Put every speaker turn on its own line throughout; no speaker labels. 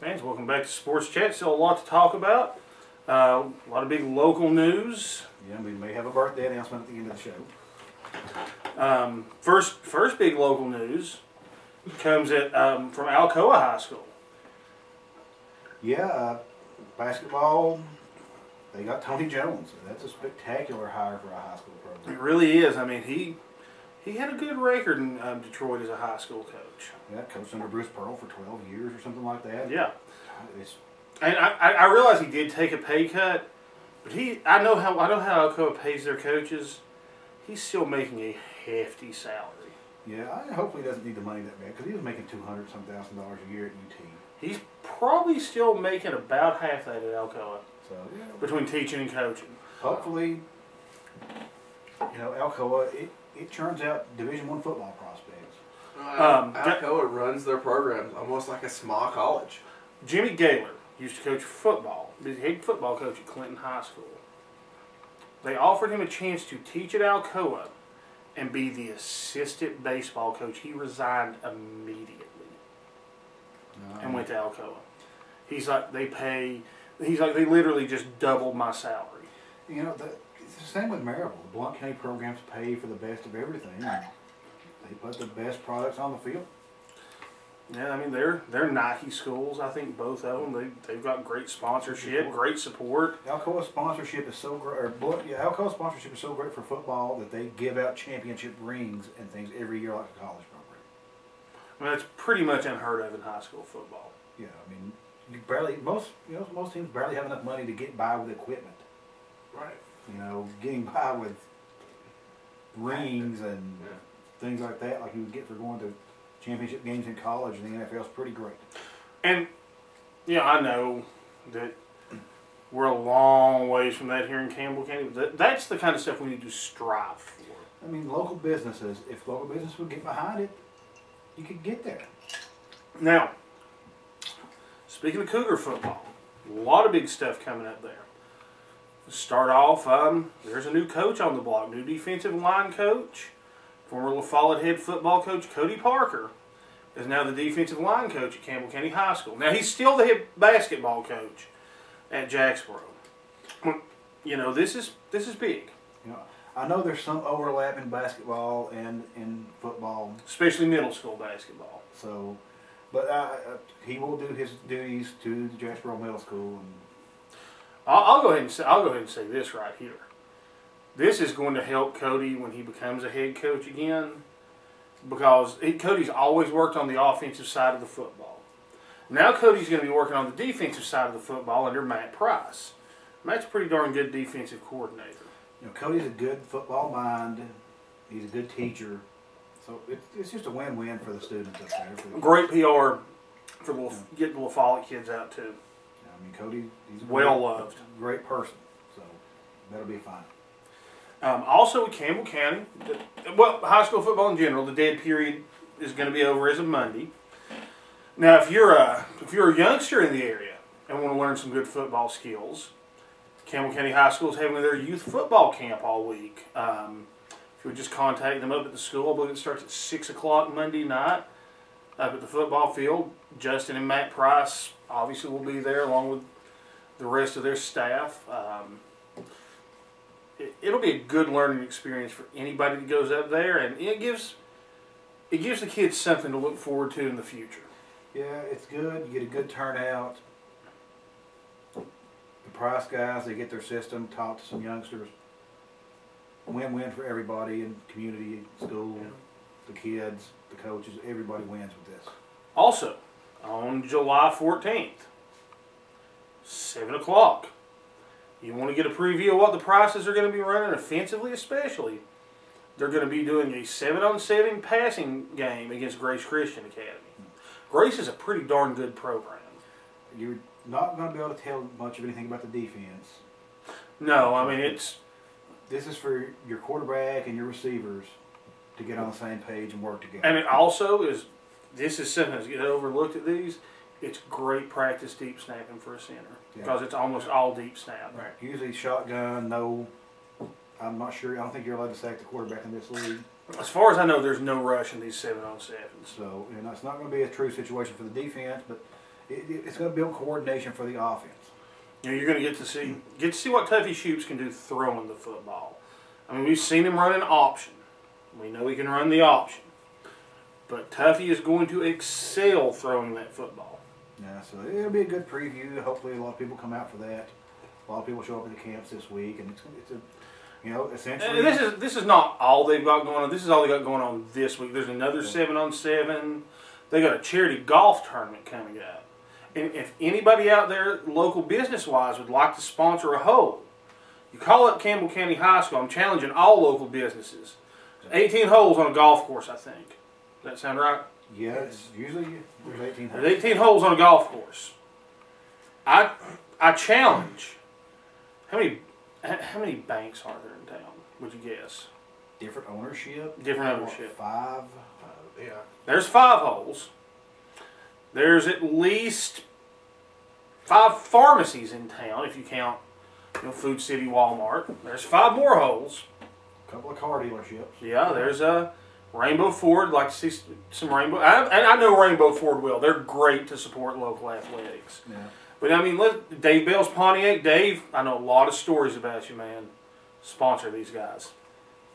Fans, welcome back to Sports Chat. Still a lot to talk about. A lot of big local news.
Yeah, we may have a birthday announcement at the end of the show.
First big local news comes from Alcoa High School.
Yeah, basketball, they got Tony Jones. That's a spectacular hire for a high school program.
It really is. I mean, he had a good record in Detroit as a high school coach.
Yeah, coached under Bruce Pearl for 12 years or something like that.
Yeah.
It's,
And I realize he did take a pay cut, but I know how Alcoa pays their coaches. He's still making a hefty salary.
yeah, hopefully he doesn't need the money that bad because he was making $200,000 a year at UT.
He's probably still making about half that at Alcoa
So yeah,
between teaching and coaching.
hopefully, Alcoa it churns out Division I football prospects.
Alcoa runs their programs almost like a small college.
Jimmy Gaylor used to coach football. He's the head football coach at Clinton High School. They offered him a chance to teach at Alcoa and be the assistant baseball coach. He resigned immediately and went to Alcoa. He's like, they literally just doubled my salary.
You know, it's the same with Maryville. The Blount County programs pay for the best of everything. They put the best products on the field.
Yeah, I mean they're Nike schools. I think both of them. They've got great sponsorship, great support.
Alcoa sponsorship is so great. Alcoa sponsorship is so great for football that they give out championship rings and things every year like a college program.
I mean that's pretty much unheard of in high school football.
Yeah, I mean, most teams barely have enough money to get by with equipment.
Right.
Getting by with rings and things like that, like you would get for going to championship games in college and the NFL is pretty great.
And I know that we're a long ways from that here in Campbell County. That's the kind of stuff we need to strive for.
I mean, local businesses, if local business would get behind it, you could get there.
Now, speaking of Cougar football, a lot of big stuff coming up there. To start off, there's a new coach on the block, new defensive line coach. Former La Follette head football coach Cody Parker is now the defensive line coach at Campbell County High School. Now, he's still the head basketball coach at Jacksboro. This is big.
I know there's some overlap in basketball and in football,
Especially middle school basketball.
so, but he will do his duties to the Jacksboro Middle School. And
I'll go ahead and say this right here. This is going to help Cody when he becomes a head coach again, because Cody's always worked on the offensive side of the football. Now Cody's going to be working on the defensive side of the football under Matt Price. Matt's a pretty darn good defensive coordinator.
Cody's a good football mind. He's a good teacher. So it's just a win-win for the students up there.
Great PR for getting the La Follette kids out too.
I mean, Cody, he's a
well loved,
great person. So that'll be fine.
Also at Campbell County, high school football in general, the dead period is going to be over as of Monday. Now, if you're a youngster in the area and want to learn some good football skills, Campbell County High School is having their youth football camp all week. If you would just contact them up at the school, I believe it starts at 6 o'clock Monday night up at the football field. Justin and Matt Price obviously will be there along with the rest of their staff. It'll be a good learning experience for anybody that goes up there, and it gives the kids something to look forward to in the future.
Yeah, it's good. You get a good turnout. The Price guys, they get their system taught to some youngsters. Win-win for everybody in community, school, the kids, the coaches. Everybody wins with this.
Also, on July 14th, 7 o'clock, you want to get a preview of what the Prices are going to be running offensively especially. They're going to be doing a 7-on-7 passing game against Grace Christian Academy. Grace is a pretty darn good program.
You're not going to be able to tell much of anything about the defense.
No, I mean
This is for your quarterback and your receivers to get on the same page and work together.
And it also is, this is something that's getting overlooked at these, it's great practice deep snapping for a center. Because it's almost all deep snap.
Right. Usually shotgun, no, I'm not sure, I don't think you're allowed to sack the quarterback in this league.
As far as I know, there's no rush in these 7-on-7s.
So, it's not going to be a true situation for the defense, but it's going to build coordination for the offense.
You know, you're going to get to see what Tuffy Shoops can do throwing the football. I mean, we've seen him run an option. We know he can run the option. But Tuffy is going to excel throwing that football.
Yeah, so it'll be a good preview. Hopefully a lot of people come out for that. A lot of people show up at the camps this week, and it's a, you know, essentially.
And this is not all they've got going on. This is all they got going on this week. There's another 7-on-7. They got a charity golf tournament coming up. And if anybody out there, local business-wise, would like to sponsor a hole, you call up Campbell County High School. I'm challenging all local businesses. 18 holes on a golf course, I think. Does that sound right?
Yeah, it's usually there's 18 holes.
There's 18 holes on a golf course. I challenge. How many banks are there in town? Would you guess?
Different ownership.
Different ownership.
5.
Yeah.
There's 5 holes. There's at least 5 pharmacies in town, if you count, Food City, Walmart. There's 5 more holes.
A couple of car dealerships.
Yeah, there's a Rainbow Ford. Like to see some Rainbow. I know Rainbow Ford will. They're great to support local athletics.
Yeah.
But I mean, Dave Bell's Pontiac. Dave, I know a lot of stories about you, man. Sponsor these guys.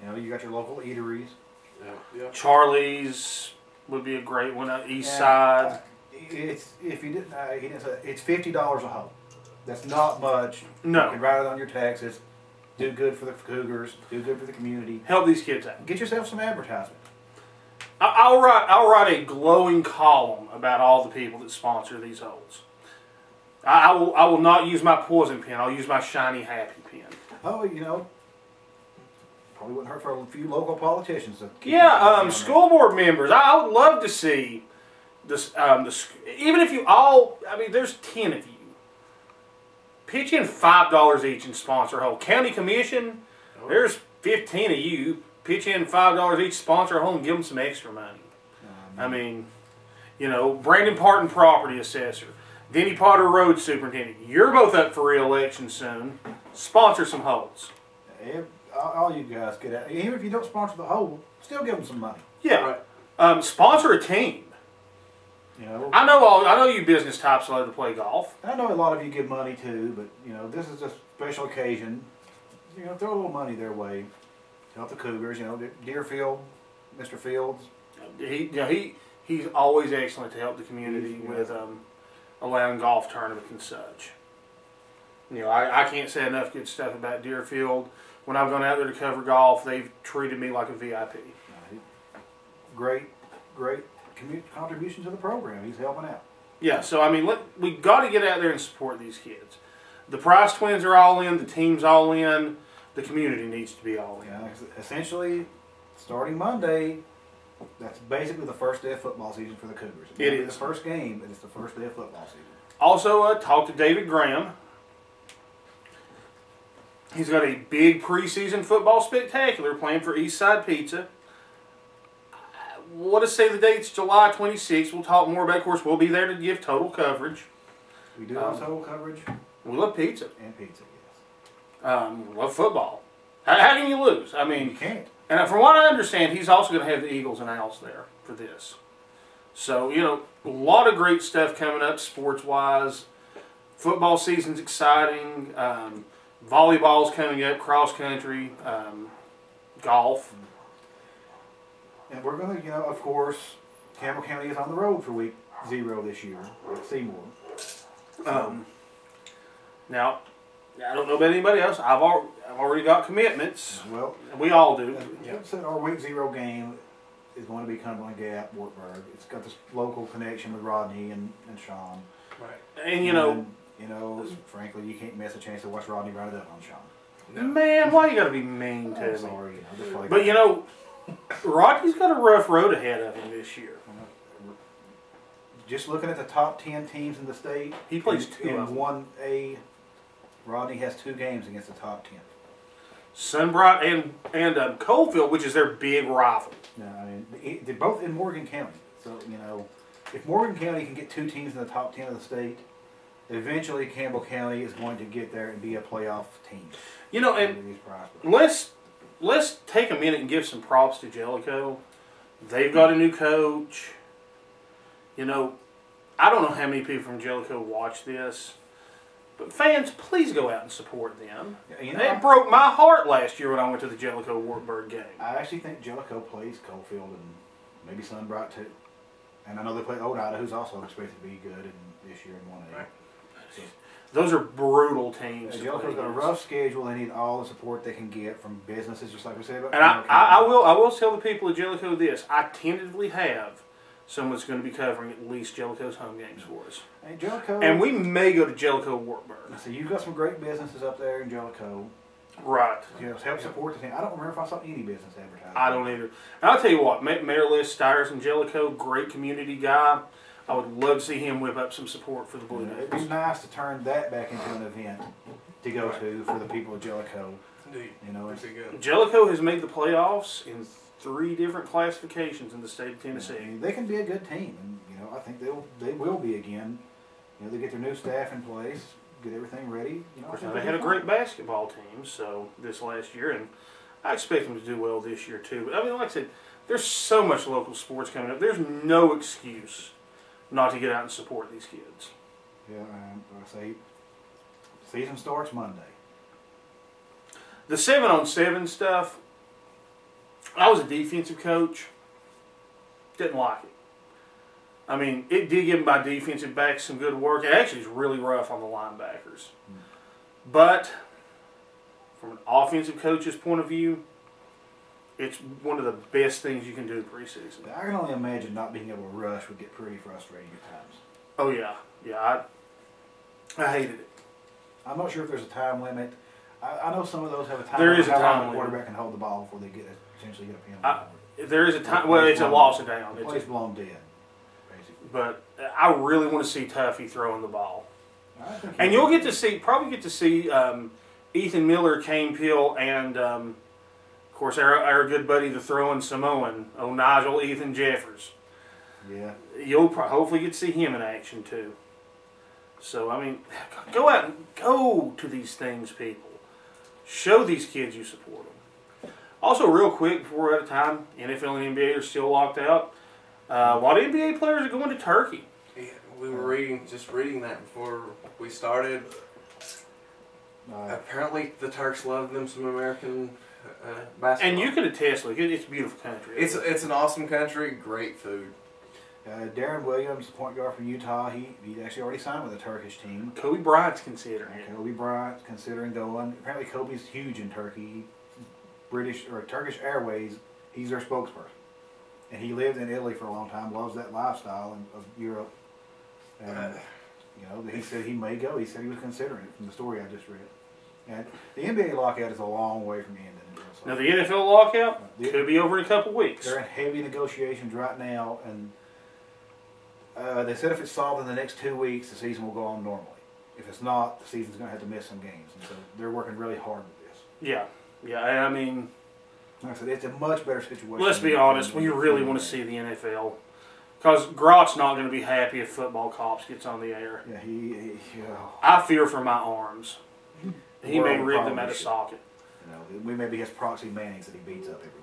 You know, you got your local eateries.
Yeah.
Charlie's would be a great one. East Side.
It's if you didn't, he didn't say it's $50 a hole. That's not much.
No.
You can write it on your taxes. Do good for the Cougars. Do good for the community.
Help these kids out.
Get yourself some advertisement.
I'll write a glowing column about all the people that sponsor these holes. I will not use my poison pen. I'll use my shiny happy pen.
Oh, you know, probably wouldn't hurt for a few local politicians to keep
school board members. I would love to see this. Even if you all, I mean, there's 10 of you. Pitch in $5 each and sponsor a hole. County commission, there's 15 of you. Pitch in $5 each, sponsor a hole, and give them some extra money. I mean, Brandon Parton, property assessor. Denny Potter, road superintendent. You're both up for re-election soon. Sponsor some holes.
All you guys get out. Even if you don't sponsor the hole, still give them some money.
Yeah. Right. Sponsor a team.
You know.
I know you business types love to play golf.
I know a lot of you give money too, but this is a special occasion. Throw a little money their way to help the Cougars. Deerfield, Mr. Fields.
He's always excellent to help the community with allowing golf tournaments and such. I can't say enough good stuff about Deerfield. When I've gone out there to cover golf, they've treated me like a VIP.
Great contribution to the program. He's helping out.
Yeah, so I mean, we got to get out there and support these kids. The Price twins are all in. The team's all in. The community needs to be all in.
Yeah, essentially, starting Monday, that's basically the first day of football season for the Cougars.
It is
the first game, and it's the first day of football season.
Also, talked to David Graham. He's got a big preseason football spectacular planned for Eastside Pizza. What to say the date's July 26th. We'll talk more about it. Of course, we'll be there to give total coverage.
We do have total coverage.
We love pizza.
And pizza, yes.
We love football. How can you lose? I mean,
you can't.
And from what I understand, he's also going to have the Eagles and Owls there for this. So, a lot of great stuff coming up sports-wise. Football season's exciting. Volleyball's coming up, cross-country, golf.
And we're going to, of course, Campbell County is on the road for week 0 this year at Seymour.
Now, I don't know about anybody else. I've already got commitments.
Well,
we all do.
As said, our week 0 game is going to be Cumberland Gap, Wartburg. It's got this local connection with Rodney and Sean.
Right. And
frankly, you can't miss a chance to watch Rodney run it up on Sean.
No. Man, why you got to be mean to me?
Sorry,
But Rodney's got a rough road ahead of him this year.
Just looking at the top 10 teams in the state,
he plays 2
in
of them.
1A. Rodney has 2 games against the top 10.
Sunbright and Coalfield, which is their big rival.
No, I mean they're both in Morgan County. So if Morgan County can get 2 teams in the top 10 of the state, eventually Campbell County is going to get there and be a playoff team.
And let's take a minute and give some props to Jellico. They've got a new coach. I don't know how many people from Jellico watch this, but fans, please go out and support them.
You know,
It broke my heart last year when I went to the Jellico Wartburg game.
I actually think Jellico plays Coalfield and maybe Sunbright too. And I know they play Old Ida, who's also expected to be good in this year in 1A.
Right.
So,
Those are brutal teams.
Jellico's got a rough schedule. They need all the support they can get from businesses, just like we said about.
And I will tell the people of Jellico this. I tentatively have someone that's going to be covering at least Jellico's home games for us.
Hey, Jellico.
And we may go to Jellico Wartburg.
So you've got some great businesses up there in Jellico.
Right.
You know, help support the team. I don't remember if I saw any business advertising.
I don't either. And I'll tell you what, Mayor Les Stiers in Jellico, great community guy. I would love to see him whip up some support for the Blue
It'd
Jays.
be nice to turn that back into an event to go to for the people of Jellico.
Indeed.
You know, it's,
Pretty good.
Jellico has made the playoffs in 3 different classifications in the state of Tennessee.
I mean, they can be a good team, and you know, I think they will be again. You know, they get their new staff in place, get everything ready. You know,
Of course,
I
now
think
they had a
they'll be
great basketball team so this last year, and I expect them to do well this year too. But I mean, like I said, there's so much local sports coming up. There's no excuse not to get out and support these kids.
fine. Yeah, I say season starts Monday.
The 7-on-7 stuff, I was a defensive coach. Didn't like it. I mean, it did give my defensive backs some good work. It actually is really rough on the linebackers. But from an offensive coach's point of view, it's one of the best things you can do preseason.
I can only imagine not being able to rush would get pretty frustrating at times.
Oh yeah, yeah. I hated it.
I'm not sure if there's a time limit. I know some of those have a time
There
limit.
is a
how long
time
the
limit.
quarterback can hold the ball before they essentially get a penalty.
There is a time. Well, it's a loss of down.
The play's blown dead, basically.
But I really want to see Tuffy throwing the ball.
I think
And you'll probably get to see Ethan Miller, Kane Pill, and of course our good buddy, the throwing Samoan, Nigel Ethan Jeffers.
Yeah.
You'll hopefully get to see him in action too. So I mean, go out and go to these things, people. Show these kids you support them. Also, real quick before we're out of time, NFL and NBA are still locked out. A lot of NBA players are going to Turkey.
Yeah, we were reading that before we started. Apparently, the Turks love them some American basketball.
And you can attest, look, it's a beautiful country.
It's an awesome country, great food.
Darren Williams, the point guard from Utah, he actually already signed with a Turkish team.
Kobe Bryant's considering it.
Kobe Bryant considering going. Apparently, Kobe's huge in Turkey. British or Turkish Airways, he's their spokesperson, and he lived in Italy for a long time. Loves that lifestyle of Europe. And you know, he said he may go. He said he was considering it from the story I just read. And the NBA lockout is a long way from ending.
Now the NFL lockout could be over in a couple weeks.
They're in heavy negotiations right now, and they said if it's solved in the next 2 weeks, the season will go on normally. If it's not, the season's going to have to miss some games, and so they're working really hard with this.
Yeah, yeah. I mean,
like I said, it's a much better situation.
let's be honest. We really want to see the NFL, because Grott's not going to be happy if Football Cops gets on the air.
Yeah,
I fear for my arms. He may
Well,
rip them
probably
out of
should.
socket.
You know, we may be his proxy Mannings that he beats up every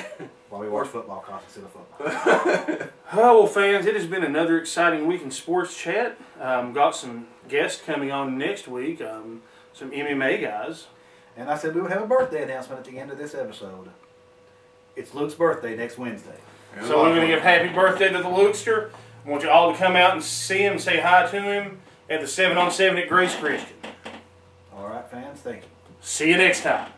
week while we watch Football Cops instead of football.
Oh, well, fans, it has been another exciting week in sports chat. Got some guests coming on next week, some MMA guys.
And I said we would have a birthday announcement at the end of this episode. It's Luke's birthday next Wednesday.
So we're going to give happy birthday to the Lukester. I want you all to come out and see him, say hi to him at the 7-on-7 at Grace Christian.
All right, fans, thank you.
See you next time.